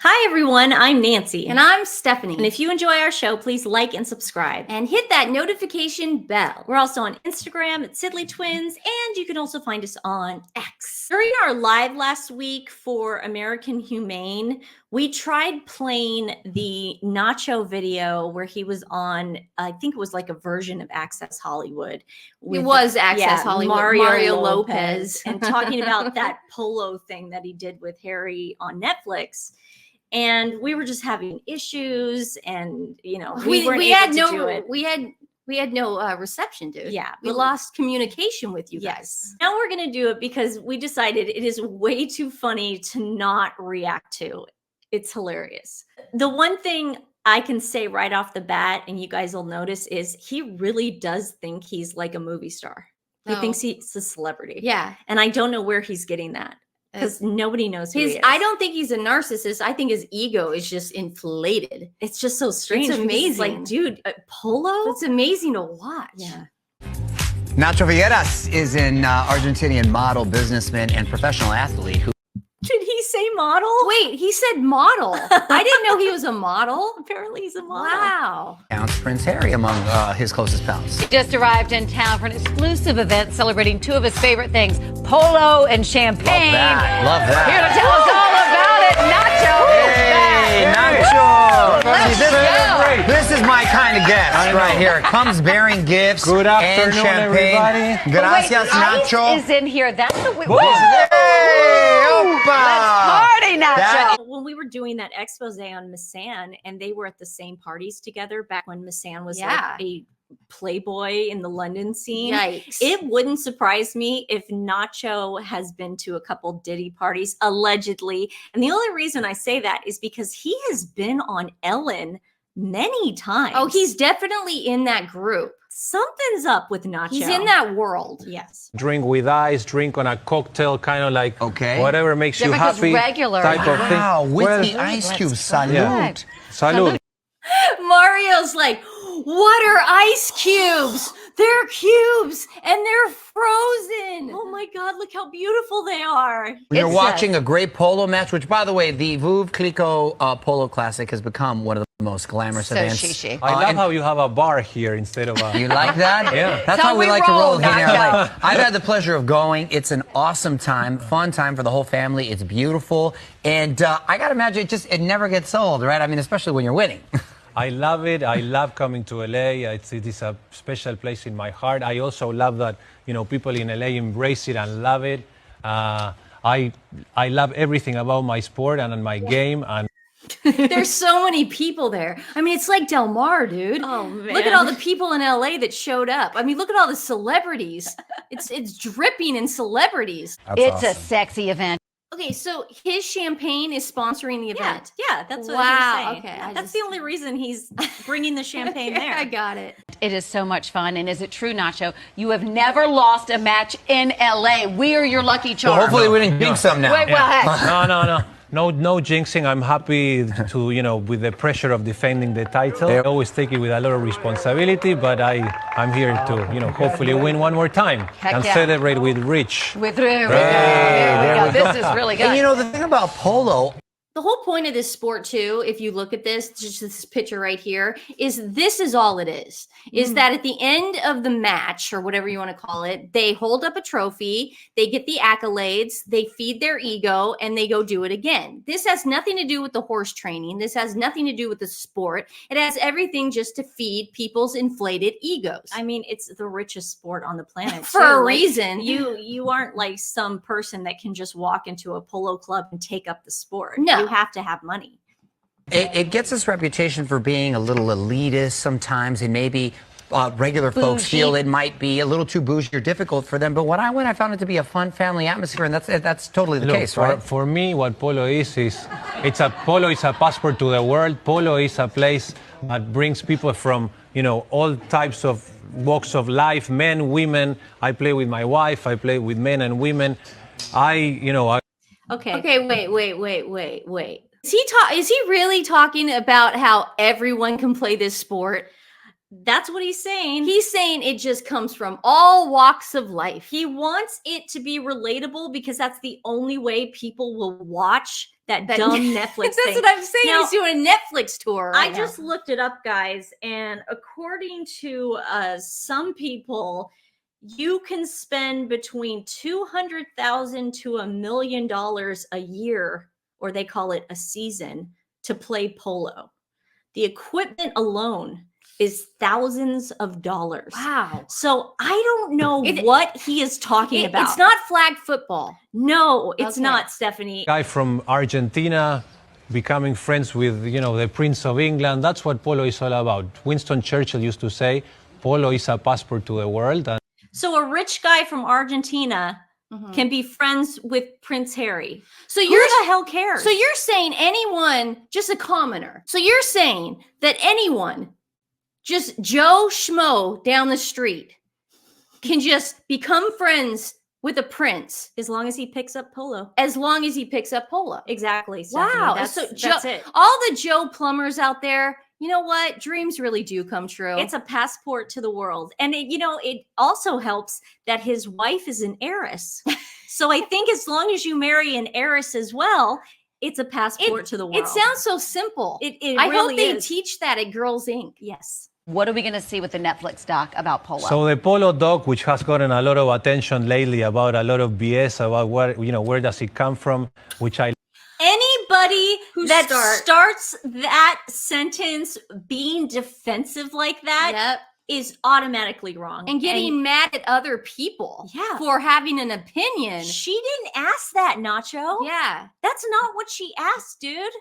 Hi everyone, I'm Nancy. And I'm Stephanie. And if you enjoy our show, please like and subscribe. And hit that notification bell. We're also on Instagram at TWiN, and you can also find us on X. During our live last week for American Humane, we tried playing the Nacho video where he was on, I think it was like a version of Access Hollywood. It was Access Hollywood, Mario Lopez. And talking about that Polo thing that he did with Harry on Netflix. And we were just having issues, and we had no reception, dude. Yeah, we lost communication with you guys. Now we're gonna do it because we decided it is way too funny to not react to. It's hilarious. The one thing I can say right off the bat, and you guys will notice, is he really does think he's like a movie star. He thinks he's a celebrity. Yeah, and I don't know where he's getting that. Because nobody knows who he is. I don't think he's a narcissist. I think his ego is just inflated. It's just so strange. It's amazing. It's like, dude, Polo? It's amazing to watch. Yeah. Nacho Villegas is an Argentinian model, businessman, and professional athlete who... Did he say model? Wait, he said model. I didn't know he was a model. Apparently he's a model. Wow. Counts Prince Harry among his closest pals. He just arrived in town for an exclusive event celebrating two of his favorite things, polo and champagne. Love that. Here to tell us all about it, Nacho. Hey, Nacho. This is my kind of guest right here. Comes bearing gifts. Good afternoon, and champagne. everybody. Gracias, Nacho. Nacho. Is in here. That's the way. Let's party, Nacho. When we were doing that expose on Missan, and they were at the same parties together back when Missan was like a playboy in the London scene. Yikes. It wouldn't surprise me if Nacho has been to a couple Diddy parties, allegedly. And the only reason I say that is because he has been on Ellen many times. Oh, he's definitely in that group. Something's up with Nacho. He's in that world. Yes. Drink with ice, drink on a cocktail, kind of like whatever makes you because happy. Regular. Type of thing. Wow, with the ice cubes. Salute. Yeah. Salud. Mario's like, what are ice cubes? They're cubes and they're frozen. Oh my God, look how beautiful they are. You're watching a great polo match, which, by the way, the Veuve Clicquot Polo Classic has become one of the most glamorous events. Shishi. I love how you have a bar here instead of a... You like that? Yeah. That's how we like to roll here in LA. I've had the pleasure of going. It's an awesome time, fun time for the whole family. It's beautiful. And I got to imagine it never gets old, right? I mean, especially when you're winning. I love it. I love coming to LA. It is a special place in my heart. I also love that, people in LA embrace it and love it. I love everything about my sport and my game. And there's so many people there. I mean, it's like Del Mar, dude. Oh man. Look at all the people in LA that showed up. I mean, look at all the celebrities. It's dripping in celebrities. It's a sexy event. Okay, so his champagne is sponsoring the event. Yeah, that's what I was saying. Okay, yeah, that's the only reason he's bringing the champagne there. I got it. It is so much fun. And is it true, Nacho? You have never lost a match in LA. We are your lucky charm. So hopefully we didn't jinx some now. Wait, No. No jinxing. I'm happy to, with the pressure of defending the title. I always take it with a lot of responsibility, but I'm here to, hopefully win one more time and celebrate with Rich. With Rich. There we go. This is really good. And the thing about polo... The whole point of this sport, too, if you look at this, just this picture right here, is all it is. Is that at the end of the match, or whatever you want to call it, they hold up a trophy, they get the accolades, they feed their ego, and they go do it again. This has nothing to do with the horse training. This has nothing to do with the sport. It has everything just to feed people's inflated egos. I mean, it's the richest sport on the planet. For a reason. You aren't like some person that can just walk into a polo club and take up the sport. No. You have to have money. It gets this reputation for being a little elitist sometimes, and maybe regular folks feel it might be a little too bougie or difficult for them. But when I went, I found it to be a fun family atmosphere, and that's totally the case, right? For me, what polo is polo is a passport to the world. Polo is a place that brings people from all types of walks of life, men, women. I play with my wife. I play with men and women. Okay, wait. Is he really talking about how everyone can play this sport? That's what he's saying. He's saying it just comes from all walks of life. He wants it to be relatable because that's the only way people will watch that dumb Netflix That's thing. what I'm saying. Now, He's doing a Netflix tour. I just looked it up, guys, and according to some people, you can spend between $200,000 to $1 million a year, or they call it a season, to play polo. The equipment alone is thousands of dollars. Wow. So I don't know what he is talking about. It's not flag football. No, it's not, Stephanie. Guy from Argentina becoming friends with, the Prince of England. That's what polo is all about. Winston Churchill used to say, polo is a passport to the world. And so a rich guy from Argentina can be friends with Prince Harry. So Who the hell cares? So you're saying anyone, just a commoner. So you're saying that anyone, just Joe Schmo down the street, can just become friends with a prince as long as he picks up polo. As long as he picks up polo. Exactly. Stephanie. Wow. That's it. All the Joe Plumbers out there, you know what? Dreams really do come true. It's a passport to the world. And it also helps that his wife is an heiress. So I think as long as you marry an heiress as well, it's a passport to the world. It sounds so simple. It I really hope they is. teach that at Girls Inc. Yes. What are we going to see with the Netflix doc about polo? So the polo doc, which has gotten a lot of attention lately about a lot of BS about where does it come from, which I Anybody that starts that sentence being defensive like that is automatically wrong. And getting mad at other people for having an opinion. She didn't ask that, Nacho. Yeah. That's not what she asked, dude.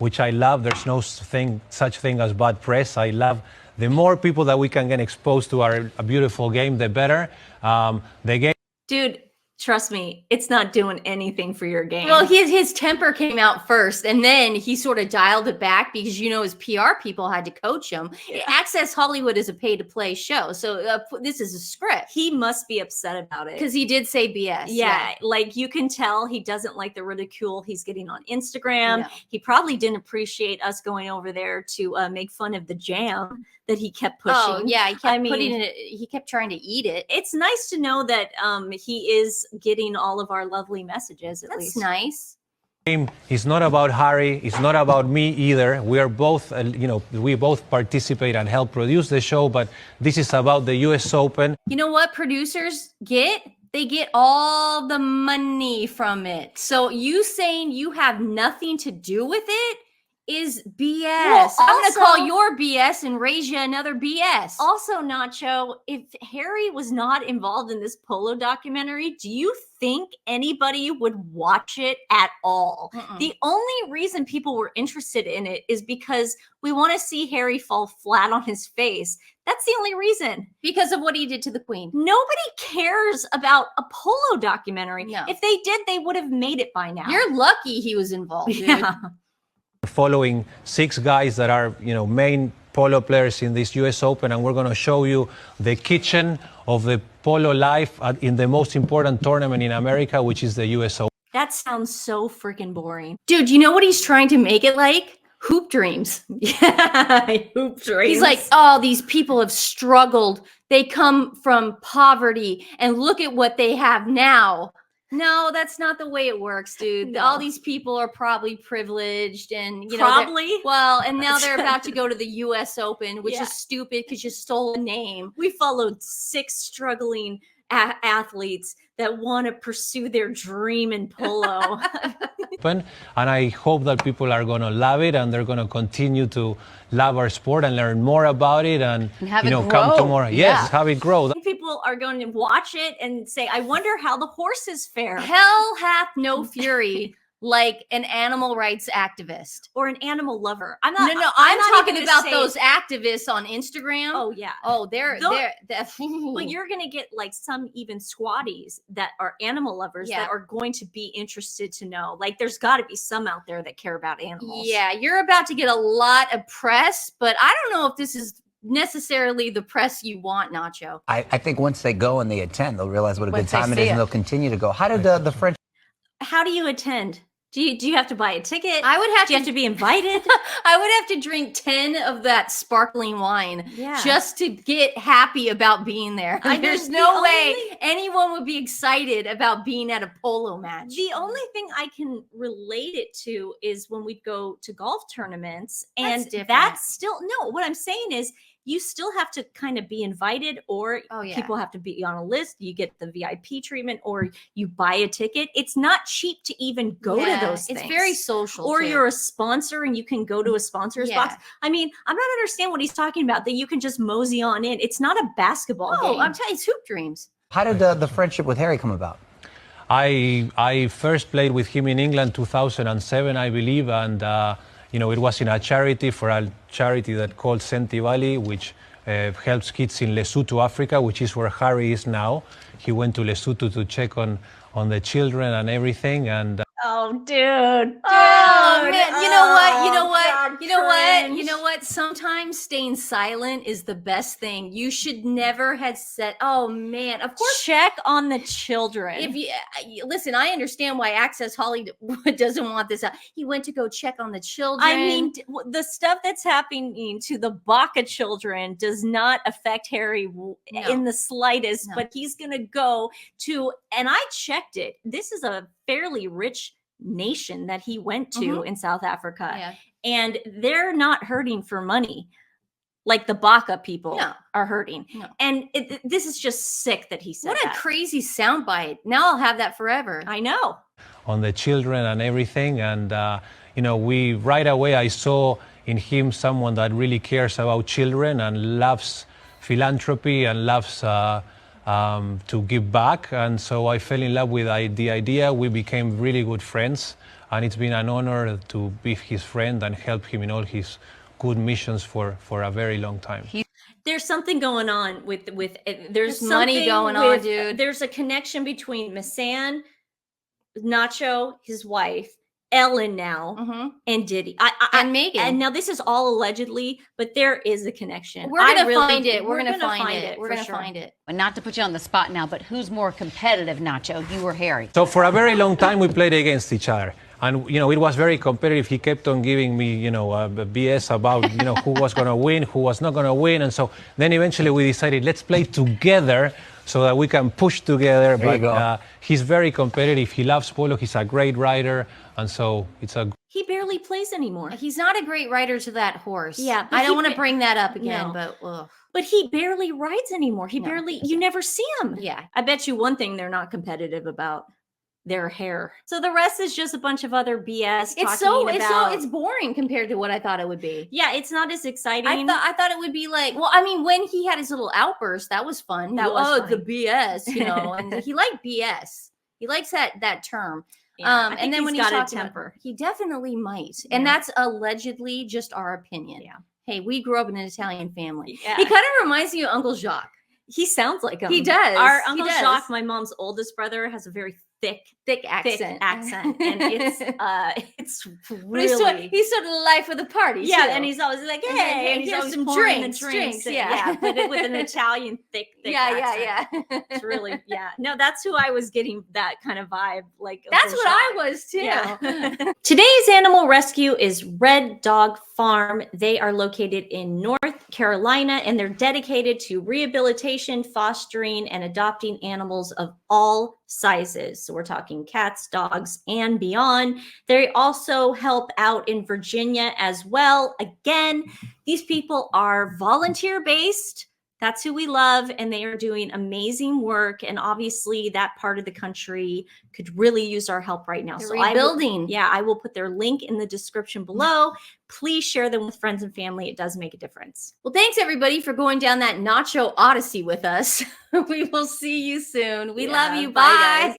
which I love. There's no such thing as bad press. I love the more people that we can get exposed to our beautiful game, the better. The game. Dude, trust me, it's not doing anything for your game. Well, his temper came out first, and then he sort of dialed it back because, you know, his PR people had to coach him. Yeah. Access Hollywood is a pay-to-play show, so this is a script. He must be upset about it. Because he did say BS. Yeah, like you can tell he doesn't like the ridicule he's getting on Instagram. No. He probably didn't appreciate us going over there to make fun of the jam that he kept pushing. Oh, yeah, he kept putting it, he kept trying to eat it. It's nice to know that he is getting all of our lovely messages, at least. That's nice. It's not about Harry. It's not about me either. We are both, we both participate and help produce the show, but this is about the U.S. Open. You know what producers get? They get all the money from it. So you saying you have nothing to do with it is BS. Well, I'm going to call your BS and raise you another BS. Also, Nacho, if Harry was not involved in this Polo documentary, do you think anybody would watch it at all? The only reason people were interested in it is because we want to see Harry fall flat on his face. That's the only reason. Because of what he did to the Queen. Nobody cares about a Polo documentary. No. If they did, they would have made it by now. You're lucky he was involved, dude. Yeah. Following 6 guys that are, main polo players in this U.S. Open, and we're going to show you the kitchen of the polo life in the most important tournament in America, which is the U.S. Open. That sounds so freaking boring. Dude, you know what he's trying to make it like? Hoop dreams. Yeah, hoop dreams. He's like, oh, these people have struggled. They come from poverty, and look at what they have now. No, that's not the way it works, dude. No. All these people are probably privileged and, and now they're about to go to the U.S. Open, which is stupid because you stole a name. We followed 6 struggling athletes that want to pursue their dream in polo. And I hope that people are going to love it, and they're going to continue to love our sport and learn more about it, and have it grow. Come tomorrow. Yes, have it grow. People are going to watch it and say, I wonder how the horses fare. Hell hath no fury like an animal rights activist or an animal lover. I'm talking about those activists on Instagram. Oh yeah. Oh, they're well, you're gonna get like some even squatties that are animal lovers that are going to be interested to know. Like, there's got to be some out there that care about animals. Yeah, you're about to get a lot of press, but I don't know if this is necessarily the press you want, Nacho. I think once they go and they attend, they'll realize what a good time it is, and they'll continue to go. How did the French? How do you attend? Do you have to buy a ticket? I would have Do you have to be invited? I would have to drink 10 of that sparkling wine Yeah. just to get happy about being there. There's no way anyone would be excited about being at a polo match. The only thing I can relate it to is when we go to golf tournaments, and different. that's still no. What I'm saying is, you still have to kind of be invited, or people have to be on a list. You get the VIP treatment, or you buy a ticket. It's not cheap to even go to those things. It's very social. Or you're a sponsor and you can go to a sponsor's box. I mean, I'm not understand what he's talking about, that you can just mosey on in. It's not a basketball game. I'm telling you, it's hoop dreams. How did the friendship with Harry come about? I first played with him in England 2007, I believe, and it was in a charity that called Senti Valley, which helps kids in Lesotho, Africa, which is where Harry is now. He went to Lesotho to check on the children and everything, and oh, dude. Oh, man. You know God, what? Sometimes staying silent is the best thing. You should never have said, oh, man. Of course. Check on the children. If you listen, I understand why Access Hollywood doesn't want this out. He went to go check on the children. I mean, the stuff that's happening to the Baca children does not affect Harry in the slightest, but he's going to go to, and I checked it. This is a fairly rich nation that he went to in South Africa, and they're not hurting for money like the Baca people are hurting. And this is just sick that he said what a crazy soundbite. Now I'll have that forever. I know. On the children and everything, and we right away, I saw in him someone that really cares about children and loves philanthropy and loves to give back. And so I fell in love with the idea. We became really good friends, and it's been an honor to be his friend and help him in all his good missions for a very long time. There's something going on with there's money going on, dude. There's a connection between Masan, Nacho, his wife, Ellen now, and Diddy, and Megan. And now this is all allegedly, but there is a connection. We're gonna find it. We're gonna find it. We're gonna find it. And not to put you on the spot now, but who's more competitive, Nacho, you or Harry? So for a very long time, we played against each other. And, it was very competitive. He kept on giving me, BS about, who was going to win, who was not going to win. And so then eventually we decided, let's play together so that we can push together. But he's very competitive. He loves polo. He's a great rider. And so he barely plays anymore. He's not a great rider to that horse. Yeah. I don't want to bring that up again, but ugh. But he barely rides anymore. You never see him. Yeah. I bet you one thing they're not competitive about. Their hair. So the rest is just a bunch of other BS. It's boring compared to what I thought it would be. Yeah, it's not as exciting. I thought it would be like, well, I mean, when he had his little outburst, that was fun. The BS, and he liked BS. He likes that term. Yeah, and then when he's got a temper, he definitely might. And that's allegedly just our opinion. Yeah. Hey, we grew up in an Italian family. Yeah. He kind of reminds me of Uncle Jacques. He sounds like him. He does. Our Uncle Jacques, my mom's oldest brother, has a very thick accent, and it's really he's sort of the life of the party. Yeah, too. And he's always like, hey, and he's always some pouring drinks. Yeah, but with an Italian thick accent. Yeah. It's really No, that's who I was getting that kind of vibe. Like that's what I was too. Yeah. Today's animal rescue is Red Dog Farm. They are located in North Carolina, and they're dedicated to rehabilitation, fostering, and adopting animals of all sizes. So we're talking cats, dogs, and beyond. They also help out in Virginia as well. Again, these people are volunteer-based. That's who we love, and they are doing amazing work. And obviously, that part of the country could really use our help right now. They're rebuilding. I will put their link in the description below. Please share them with friends and family. It does make a difference. Well, thanks everybody for going down that Nacho Odyssey with us. We will see you soon. We love you. Bye. Bye, guys.